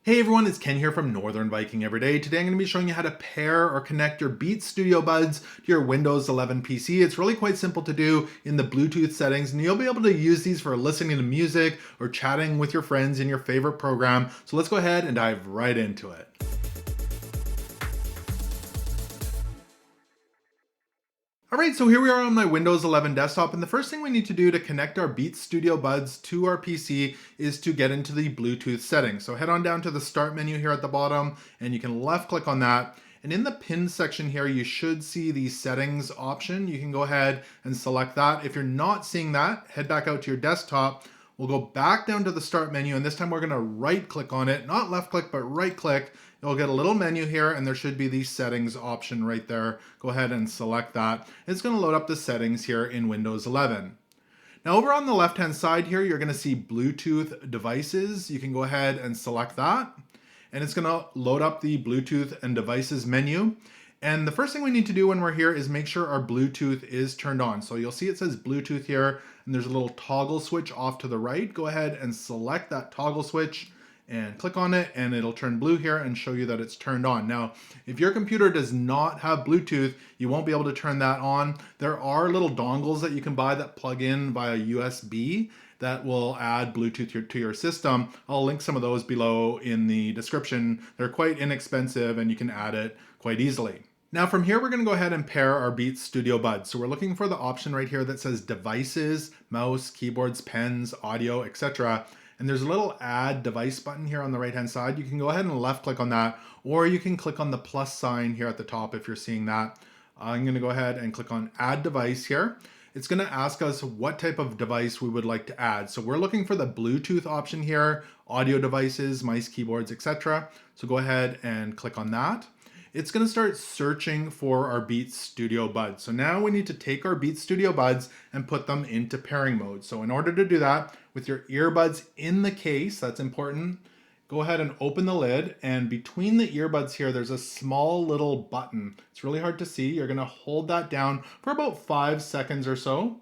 Hey everyone, it's Ken here from Northern Viking Everyday. Today I'm going to be showing you how to pair or connect your Beats Studio Buds to your Windows 11 PC. It's really quite simple to do in the Bluetooth settings, and you'll be able to use these for listening to music or chatting with your friends in your favorite program. So let's go ahead and dive right into it. All right, so here we are on my Windows 11 desktop, and the first thing we need to do to connect our Beats Studio Buds to our PC is to get into the Bluetooth settings. So head on down to the Start menu here at the bottom, and you can left click on that. And in the Pins section here, you should see the Settings option. You can go ahead and select that. If you're not seeing that, head back out to your desktop. We'll go back down to the Start menu, and this time we're gonna right click on it, not left click, but right click. You'll get a little menu here, and there should be the settings option right there. Go ahead and select that. It's gonna load up the settings here in Windows 11. Now over on the left-hand side here, you're gonna see Bluetooth devices. You can go ahead and select that, and it's gonna load up the Bluetooth and devices menu. And the first thing we need to do when we're here is make sure our Bluetooth is turned on. So you'll see it says Bluetooth here, and there's a little toggle switch off to the right. Go ahead and select that toggle switch and click on it, and it'll turn blue here and show you that it's turned on. Now, if your computer does not have Bluetooth, you won't be able to turn that on. There are little dongles that you can buy that plug in via USB that will add Bluetooth to your system. I'll link some of those below in the description. They're quite inexpensive and you can add it quite easily. Now from here, we're gonna go ahead and pair our Beats Studio Buds. So we're looking for the option right here that says devices, mouse, keyboards, pens, audio, etc. And there's a little add device button here on the right hand side. You can go ahead and left click on that, or you can click on the plus sign here at the top if you're seeing that. I'm gonna go ahead and click on add device here. It's gonna ask us what type of device we would like to add. So we're looking for the Bluetooth option here, audio devices, mice, keyboards, etc. So go ahead and click on that. It's gonna start searching for our Beats Studio Buds. So now we need to take our Beats Studio Buds and put them into pairing mode. So in order to do that, with your earbuds in the case, that's important, go ahead and open the lid, and between the earbuds here, there's a small little button. It's really hard to see. You're gonna hold that down for about 5 seconds or so,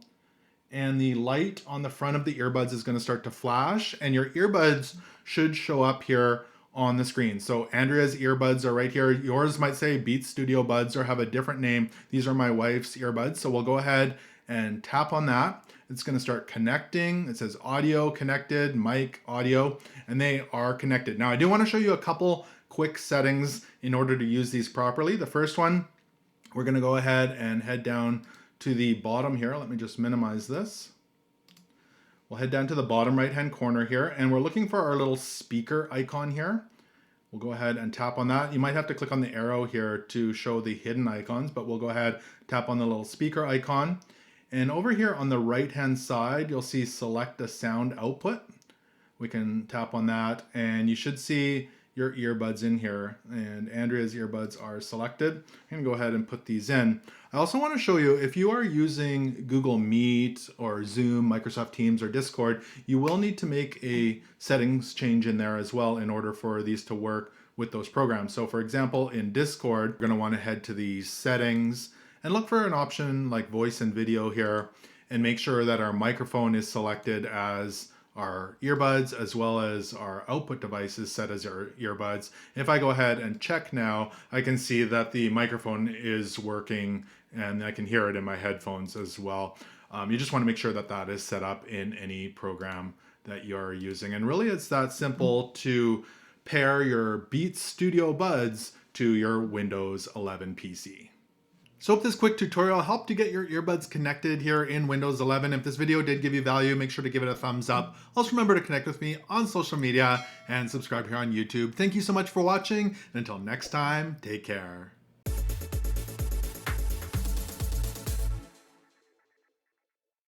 and the light on the front of the earbuds is gonna start to flash, and your earbuds should show up here on the screen. So Andrea's earbuds are right here. Yours might say Beats Studio Buds or have a different name. These are my wife's earbuds. So we'll go ahead and tap on that. It's gonna start connecting. It says audio connected, mic, audio, and they are connected. Now I do wanna show you a couple quick settings in order to use these properly. The first one, we're gonna go ahead and head down to the bottom here. Let me just minimize this. We'll head down to the bottom right-hand corner here, and we're looking for our little speaker icon here. We'll go ahead and tap on that. You might have to click on the arrow here to show the hidden icons, but we'll go ahead, tap on the little speaker icon. And over here on the right-hand side, you'll see select a sound output. We can tap on that, and you should see your earbuds in here, and Andrea's earbuds are selected. I'm gonna go ahead and put these in. I also wanna show you, if you are using Google Meet or Zoom, Microsoft Teams, or Discord, you will need to make a settings change in there as well in order for these to work with those programs. So for example, in Discord, you're gonna wanna head to the settings and look for an option like voice and video here, and make sure that our microphone is selected as our earbuds, as well as our output devices set as our earbuds. If I go ahead and check now, I can see that the microphone is working and I can hear it in my headphones as well. You just want to make sure that that is set up in any program that you're using. And really it's that simple to pair your Beats Studio Buds to your Windows 11 PC. So hope this quick tutorial helped you get your earbuds connected here in Windows 11. If this video did give you value, make sure to give it a thumbs up. Also remember to connect with me on social media and subscribe here on YouTube. Thank you so much for watching, and until next time, take care.